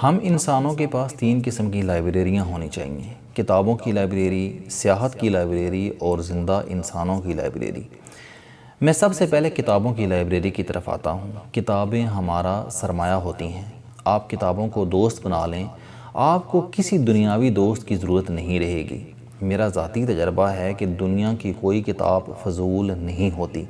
ہم انسانوں کے پاس 3 قسم کی لائبریریاں ہونی چاہیے: کتابوں کی لائبریری، سیاحت کی لائبریری اور زندہ انسانوں کی لائبریری۔ میں سب سے پہلے کتابوں کی لائبریری کی طرف آتا ہوں۔ کتابیں ہمارا سرمایہ ہوتی ہیں۔ آپ کتابوں کو دوست بنا لیں، آپ کو کسی دنیاوی دوست کی ضرورت نہیں رہے گی۔ میرا ذاتی تجربہ ہے کہ دنیا کی کوئی کتاب فضول نہیں ہوتی۔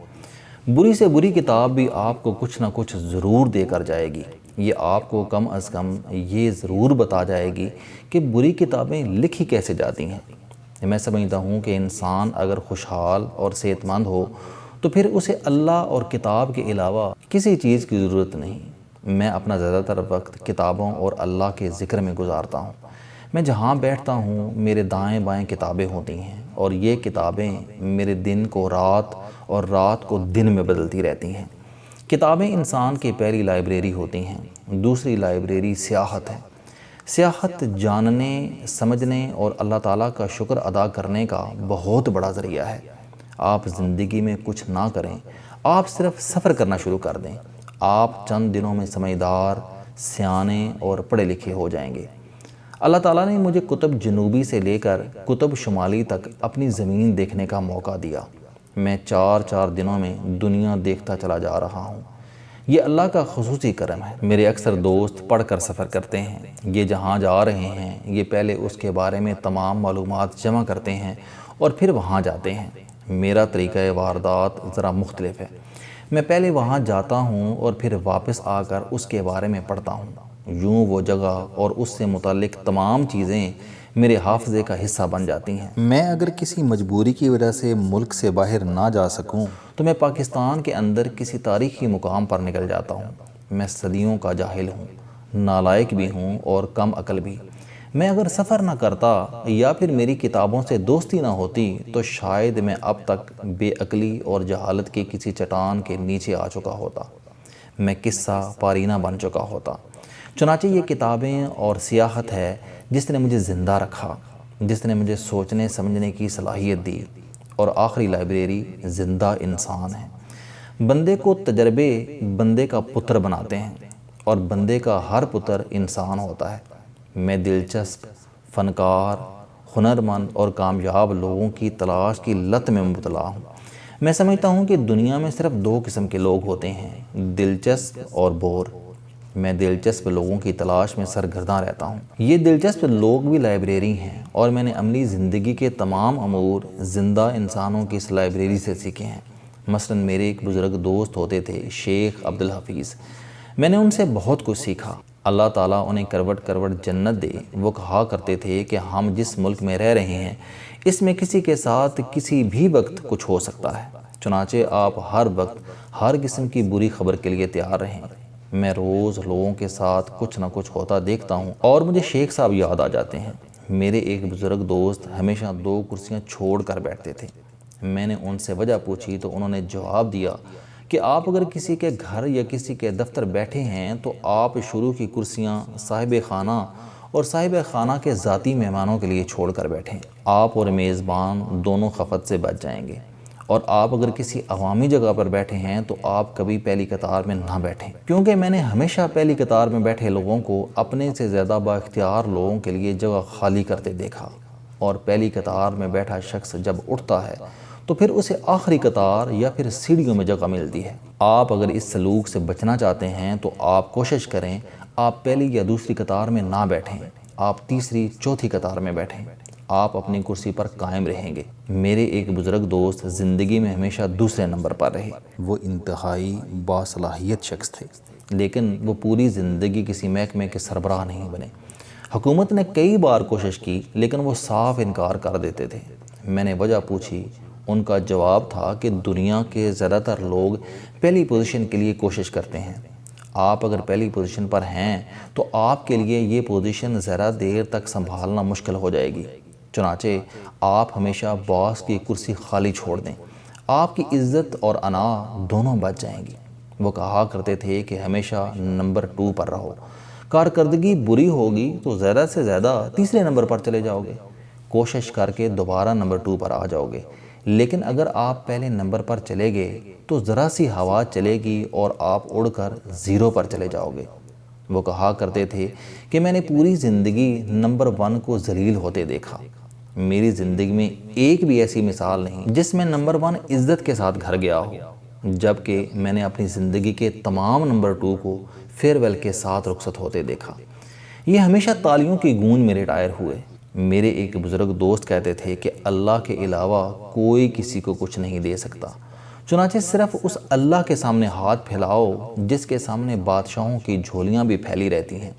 بری سے بری کتاب بھی آپ کو کچھ نہ کچھ ضرور دے کر جائے گی۔ یہ آپ کو کم از کم یہ ضرور بتا جائے گی کہ بری کتابیں لکھی کیسے جاتی ہیں۔ میں سمجھتا ہوں کہ انسان اگر خوشحال اور صحت مند ہو تو پھر اسے اللہ اور کتاب کے علاوہ کسی چیز کی ضرورت نہیں۔ میں اپنا زیادہ تر وقت کتابوں اور اللہ کے ذکر میں گزارتا ہوں۔ میں جہاں بیٹھتا ہوں میرے دائیں بائیں کتابیں ہوتی ہیں، اور یہ کتابیں میرے دن کو رات اور رات کو دن میں بدلتی رہتی ہیں۔ کتابیں انسان کی پہلی لائبریری ہوتی ہیں۔ دوسری لائبریری سیاحت ہے۔ سیاحت جاننے، سمجھنے اور اللہ تعالیٰ کا شکر ادا کرنے کا بہت بڑا ذریعہ ہے۔ آپ زندگی میں کچھ نہ کریں، آپ صرف سفر کرنا شروع کر دیں، آپ چند دنوں میں سمجھدار، سیانے اور پڑھے لکھے ہو جائیں گے۔ اللہ تعالیٰ نے مجھے قطب جنوبی سے لے کر قطب شمالی تک اپنی زمین دیکھنے کا موقع دیا۔ میں 4 دنوں میں دنیا دیکھتا چلا جا رہا ہوں۔ یہ اللہ کا خصوصی کرم ہے۔ میرے اکثر دوست پڑھ کر سفر کرتے ہیں۔ یہ جہاں جا رہے ہیں یہ پہلے اس کے بارے میں تمام معلومات جمع کرتے ہیں اور پھر وہاں جاتے ہیں۔ میرا طریقہ واردات ذرا مختلف ہے۔ میں پہلے وہاں جاتا ہوں اور پھر واپس آ کر اس کے بارے میں پڑھتا ہوں۔ یوں وہ جگہ اور اس سے متعلق تمام چیزیں میرے حافظے کا حصہ بن جاتی ہیں۔ میں اگر کسی مجبوری کی وجہ سے ملک سے باہر نہ جا سکوں تو میں پاکستان کے اندر کسی تاریخی مقام پر نکل جاتا ہوں۔ میں صدیوں کا جاہل ہوں، نالائق بھی ہوں اور کم عقل بھی۔ میں اگر سفر نہ کرتا یا پھر میری کتابوں سے دوستی نہ ہوتی تو شاید میں اب تک بے عقلی اور جہالت کی کسی چٹان کے نیچے آ چکا ہوتا۔ میں قصہ پارینہ بن چکا ہوتا۔ چنانچہ یہ کتابیں اور سیاحت ہے جس نے مجھے زندہ رکھا، جس نے مجھے سوچنے سمجھنے کی صلاحیت دی۔ اور آخری لائبریری زندہ انسان ہے۔ بندے کو تجربے بندے کا پتر بناتے ہیں، اور بندے کا ہر پتر انسان ہوتا ہے۔ میں دلچسپ، فنکار، ہنرمند اور کامیاب لوگوں کی تلاش کی لت میں مبتلا ہوں۔ میں سمجھتا ہوں کہ دنیا میں صرف 2 قسم کے لوگ ہوتے ہیں: دلچسپ اور بور۔ میں دلچسپ لوگوں کی تلاش میں سرگرداں رہتا ہوں۔ یہ دلچسپ لوگ بھی لائبریری ہیں، اور میں نے عملی زندگی کے تمام امور زندہ انسانوں کی اس لائبریری سے سیکھے ہیں۔ مثلاً میرے ایک بزرگ دوست ہوتے تھے، شیخ عبدالحفیظ۔ میں نے ان سے بہت کچھ سیکھا۔ اللہ تعالیٰ انہیں کروٹ کروٹ جنت دے۔ وہ کہا کرتے تھے کہ ہم جس ملک میں رہ رہے ہیں اس میں کسی کے ساتھ کسی بھی وقت کچھ ہو سکتا ہے، چنانچہ آپ ہر وقت ہر قسم کی بری خبر کے لیے تیار رہیں۔ میں روز لوگوں کے ساتھ کچھ نہ کچھ ہوتا دیکھتا ہوں اور مجھے شیخ صاحب یاد آ جاتے ہیں۔ میرے ایک بزرگ دوست ہمیشہ 2 کرسیاں چھوڑ کر بیٹھتے تھے۔ میں نے ان سے وجہ پوچھی تو انہوں نے جواب دیا کہ آپ اگر کسی کے گھر یا کسی کے دفتر بیٹھے ہیں تو آپ شروع کی کرسیاں صاحب خانہ اور صاحب خانہ کے ذاتی مہمانوں کے لیے چھوڑ کر بیٹھیں۔ آپ اور میزبان دونوں خفت سے بچ جائیں گے۔ اور آپ اگر کسی عوامی جگہ پر بیٹھے ہیں تو آپ کبھی پہلی قطار میں نہ بیٹھیں، کیونکہ میں نے ہمیشہ پہلی قطار میں بیٹھے لوگوں کو اپنے سے زیادہ با اختیار لوگوں کے لیے جگہ خالی کرتے دیکھا، اور پہلی قطار میں بیٹھا شخص جب اٹھتا ہے تو پھر اسے آخری قطار یا پھر سیڑھیوں میں جگہ ملتی ہے۔ آپ اگر اس سلوک سے بچنا چاہتے ہیں تو آپ کوشش کریں آپ پہلی یا دوسری قطار میں نہ بیٹھیں، آپ تیسری چوتھی قطار میں بیٹھیں۔ آپ اپنی کرسی پر قائم رہیں گے۔ میرے ایک بزرگ دوست زندگی میں ہمیشہ دوسرے نمبر پر رہے۔ وہ انتہائی باصلاحیت شخص تھے، لیکن وہ پوری زندگی کسی محکمے کے سربراہ نہیں بنے۔ حکومت نے کئی بار کوشش کی لیکن وہ صاف انکار کر دیتے تھے۔ میں نے وجہ پوچھی، ان کا جواب تھا کہ دنیا کے زیادہ تر لوگ پہلی پوزیشن کے لیے کوشش کرتے ہیں۔ آپ اگر پہلی پوزیشن پر ہیں تو آپ کے لیے یہ پوزیشن ذرا دیر تک سنبھالنا مشکل ہو جائے گی، چنانچہ آپ ہمیشہ باس کی کرسی خالی چھوڑ دیں، آپ کی عزت اور انا دونوں بچ جائیں گی۔ وہ کہا کرتے تھے کہ ہمیشہ نمبر 2 پر رہو۔ کارکردگی بری ہوگی تو زیادہ سے زیادہ تیسرے نمبر پر چلے جاؤ گے، کوشش کر کے دوبارہ نمبر 2 پر آ جاؤ گے۔ لیکن اگر آپ پہلے نمبر پر چلے گئے تو ذرا سی ہوا چلے گی اور آپ اڑ کر 0 پر چلے جاؤ گے۔ وہ کہا کرتے تھے کہ میں نے پوری زندگی نمبر 1 کو ذلیل ہوتے دیکھا۔ میری زندگی میں ایک بھی ایسی مثال نہیں جس میں نمبر 1 عزت کے ساتھ گھر گیا ہو، جبکہ میں نے اپنی زندگی کے تمام نمبر 2 کو فیئر ویل کے ساتھ رخصت ہوتے دیکھا۔ یہ ہمیشہ تالیوں کی گونج میں ریٹائر ہوئے۔ میرے ایک بزرگ دوست کہتے تھے کہ اللہ کے علاوہ کوئی کسی کو کچھ نہیں دے سکتا، چنانچہ صرف اس اللہ کے سامنے ہاتھ پھیلاؤ جس کے سامنے بادشاہوں کی جھولیاں بھی پھیلی رہتی ہیں۔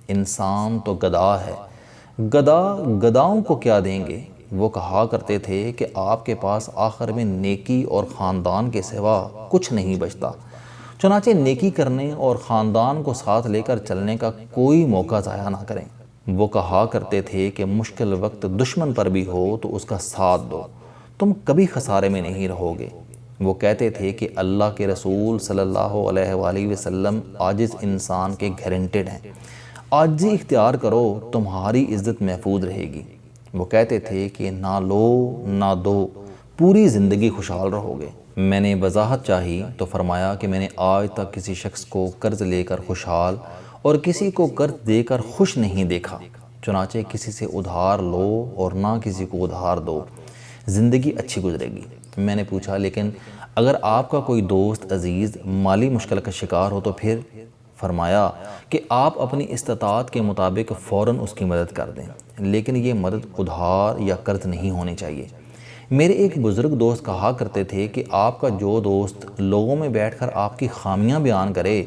انسان تو گدھا ہے، گدھا گدھاؤں کو کیا دیں گے؟ وہ کہا کرتے تھے کہ آپ کے پاس آخر میں نیکی اور خاندان کے سوا کچھ نہیں بچتا، چنانچہ نیکی کرنے اور خاندان کو ساتھ لے کر چلنے کا کوئی موقع ضائع نہ کریں۔ وہ کہا کرتے تھے کہ مشکل وقت دشمن پر بھی ہو تو اس کا ساتھ دو، تم کبھی خسارے میں نہیں رہو گے۔ وہ کہتے تھے کہ اللہ کے رسول صلی اللہ علیہ وآلہ وسلم عاجز انسان کے گارنٹیڈ ہیں، عاجزی اختیار کرو تمہاری عزت محفوظ رہے گی۔ وہ کہتے تھے کہ نہ لو نہ دو، پوری زندگی خوشحال رہو گے۔ میں نے وضاحت چاہی تو فرمایا کہ میں نے آج تک کسی شخص کو قرض لے کر خوشحال اور کسی کو قرض دے کر خوش نہیں دیکھا، چنانچہ کسی سے ادھار لو اور نہ کسی کو ادھار دو، زندگی اچھی گزرے گی۔ میں نے پوچھا لیکن اگر آپ کا کوئی دوست عزیز مالی مشکل کا شکار ہو تو پھر؟ فرمایا کہ آپ اپنی استطاعت کے مطابق فوراً اس کی مدد کر دیں، لیکن یہ مدد ادھار یا قرض نہیں ہونی چاہیے۔ میرے ایک بزرگ دوست کہا کرتے تھے کہ آپ کا جو دوست لوگوں میں بیٹھ کر آپ کی خامیاں بیان کرے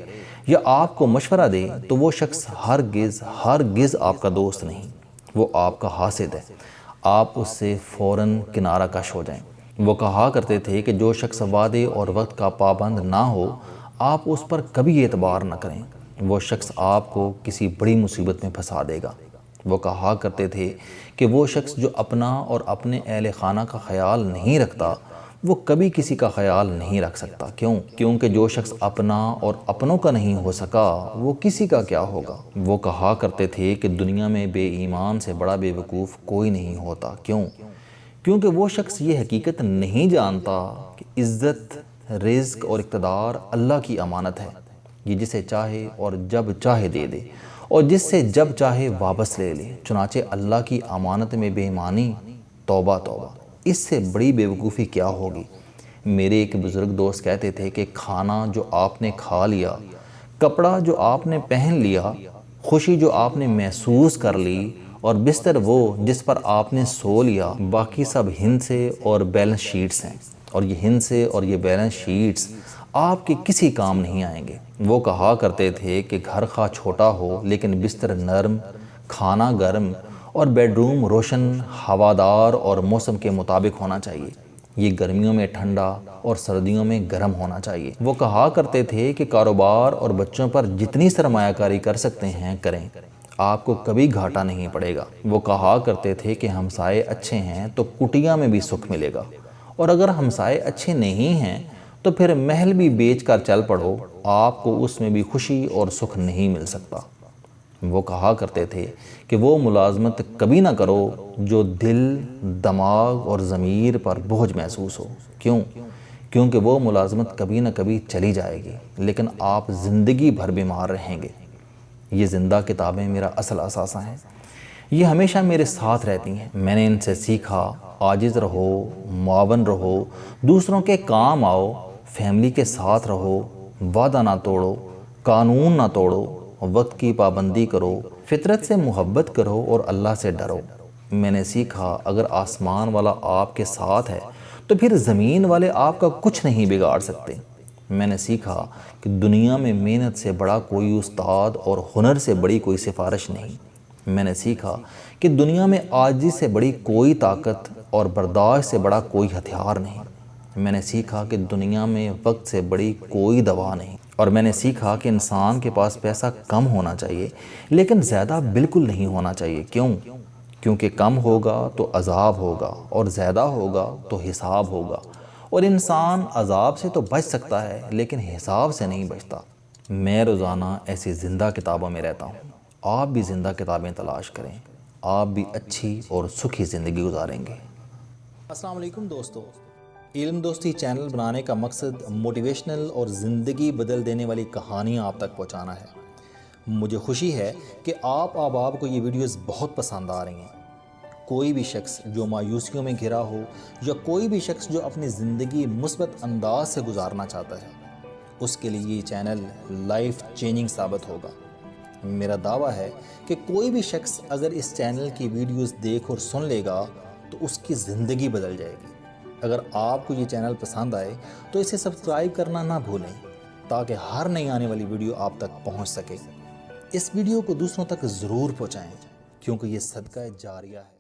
یا آپ کو مشورہ دے تو وہ شخص ہرگز آپ کا دوست نہیں، وہ آپ کا حاسد ہے، آپ اس سے فوراً کنارہ کش ہو جائیں۔ وہ کہا کرتے تھے کہ جو شخص وعدے اور وقت کا پابند نہ ہو آپ اس پر کبھی اعتبار نہ کریں، وہ شخص آپ کو کسی بڑی مصیبت میں پھنسا دے گا۔ وہ کہا کرتے تھے کہ وہ شخص جو اپنا اور اپنے اہل خانہ کا خیال نہیں رکھتا وہ کبھی کسی کا خیال نہیں رکھ سکتا۔ کیونکہ جو شخص اپنا اور اپنوں کا نہیں ہو سکا وہ کسی کا کیا ہوگا۔ وہ کہا کرتے تھے کہ دنیا میں بے ایمان سے بڑا بے وقوف کوئی نہیں ہوتا۔ کیونکہ وہ شخص یہ حقیقت نہیں جانتا کہ عزت، رزق اور اقتدار اللہ کی امانت ہے، یہ جسے چاہے اور جب چاہے دے دے اور جس سے جب چاہے واپس لے لے، چنانچہ اللہ کی امانت میں بے ایمانی، توبہ توبہ، اس سے بڑی بے وقوفی کیا ہوگی۔ میرے ایک بزرگ دوست کہتے تھے کہ کھانا جو آپ نے کھا لیا، کپڑا جو آپ نے پہن لیا، خوشی جو آپ نے محسوس کر لی اور بستر وہ جس پر آپ نے سو لیا، باقی سب ہندسے اور بیلنس شیٹس ہیں، اور یہ ہندسے اور یہ بیلنس شیٹس آپ کے کسی کام نہیں آئیں گے۔ وہ کہا کرتے تھے کہ گھر خواہ چھوٹا ہو لیکن بستر نرم، کھانا گرم اور بیڈ روم روشن، ہوادار اور موسم کے مطابق ہونا چاہیے۔ یہ گرمیوں میں ٹھنڈا اور سردیوں میں گرم ہونا چاہیے۔ وہ کہا کرتے تھے کہ کاروبار اور بچوں پر جتنی سرمایہ کاری کر سکتے ہیں کریں، آپ کو کبھی گھاٹا نہیں پڑے گا۔ وہ کہا کرتے تھے کہ ہمسائے اچھے ہیں تو کٹیا میں بھی سکھ ملے گا، اور اگر ہمسائے اچھے نہیں ہیں تو پھر محل بھی بیچ کر چل پڑو، آپ کو اس میں بھی خوشی اور سکھ نہیں مل سکتا۔ وہ کہا کرتے تھے کہ وہ ملازمت کبھی نہ کرو جو دل، دماغ اور ضمیر پر بوجھ محسوس ہو۔ کیونکہ وہ ملازمت کبھی نہ کبھی چلی جائے گی لیکن آپ زندگی بھر بیمار رہیں گے۔ یہ زندہ کتابیں میرا اصل اثاثہ ہیں، یہ ہمیشہ میرے ساتھ رہتی ہیں۔ میں نے ان سے سیکھا عاجز رہو، معاون رہو، دوسروں کے کام آؤ، فیملی کے ساتھ رہو، وعدہ نہ توڑو، قانون نہ توڑو، وقت کی پابندی کرو، فطرت سے محبت کرو اور اللہ سے ڈرو۔ میں نے سیکھا اگر آسمان والا آپ کے ساتھ ہے تو پھر زمین والے آپ کا کچھ نہیں بگاڑ سکتے۔ میں نے سیکھا کہ دنیا میں محنت سے بڑا کوئی استاد اور ہنر سے بڑی کوئی سفارش نہیں۔ میں نے سیکھا کہ دنیا میں عاجزی سے بڑی کوئی طاقت اور برداشت سے بڑا کوئی ہتھیار نہیں۔ میں نے سیکھا کہ دنیا میں وقت سے بڑی کوئی دوا نہیں، اور میں نے سیکھا کہ انسان کے پاس پیسہ کم ہونا چاہیے لیکن زیادہ بالکل نہیں ہونا چاہیے۔ کیونکہ کم ہوگا تو عذاب ہوگا اور زیادہ ہوگا تو حساب ہوگا، اور انسان عذاب سے تو بچ سکتا ہے لیکن حساب سے نہیں بچتا۔ میں روزانہ ایسی زندہ کتابوں میں رہتا ہوں، آپ بھی زندہ کتابیں تلاش کریں، آپ بھی اچھی اور سکھی زندگی گزاریں گے۔ السلام علیکم دوستو، علم دوستی چینل بنانے کا مقصد موٹیویشنل اور زندگی بدل دینے والی کہانیاں آپ تک پہنچانا ہے۔ مجھے خوشی ہے کہ آپ احباب کو یہ ویڈیوز بہت پسند آ رہی ہیں۔ کوئی بھی شخص جو مایوسیوں میں گھرا ہو یا کوئی بھی شخص جو اپنی زندگی مثبت انداز سے گزارنا چاہتا ہے، اس کے لیے یہ چینل لائف چینجنگ ثابت ہوگا۔ میرا دعویٰ ہے کہ کوئی بھی شخص اگر اس چینل کی ویڈیوز دیکھ اور سن لے گا تو اس کی زندگی بدل جائے گی۔ اگر آپ کو یہ چینل پسند آئے تو اسے سبسکرائب کرنا نہ بھولیں تاکہ ہر نئی آنے والی ویڈیو آپ تک پہنچ سکے۔ اس ویڈیو کو دوسروں تک ضرور پہنچائیں کیونکہ یہ صدقہ جاریہ ہے۔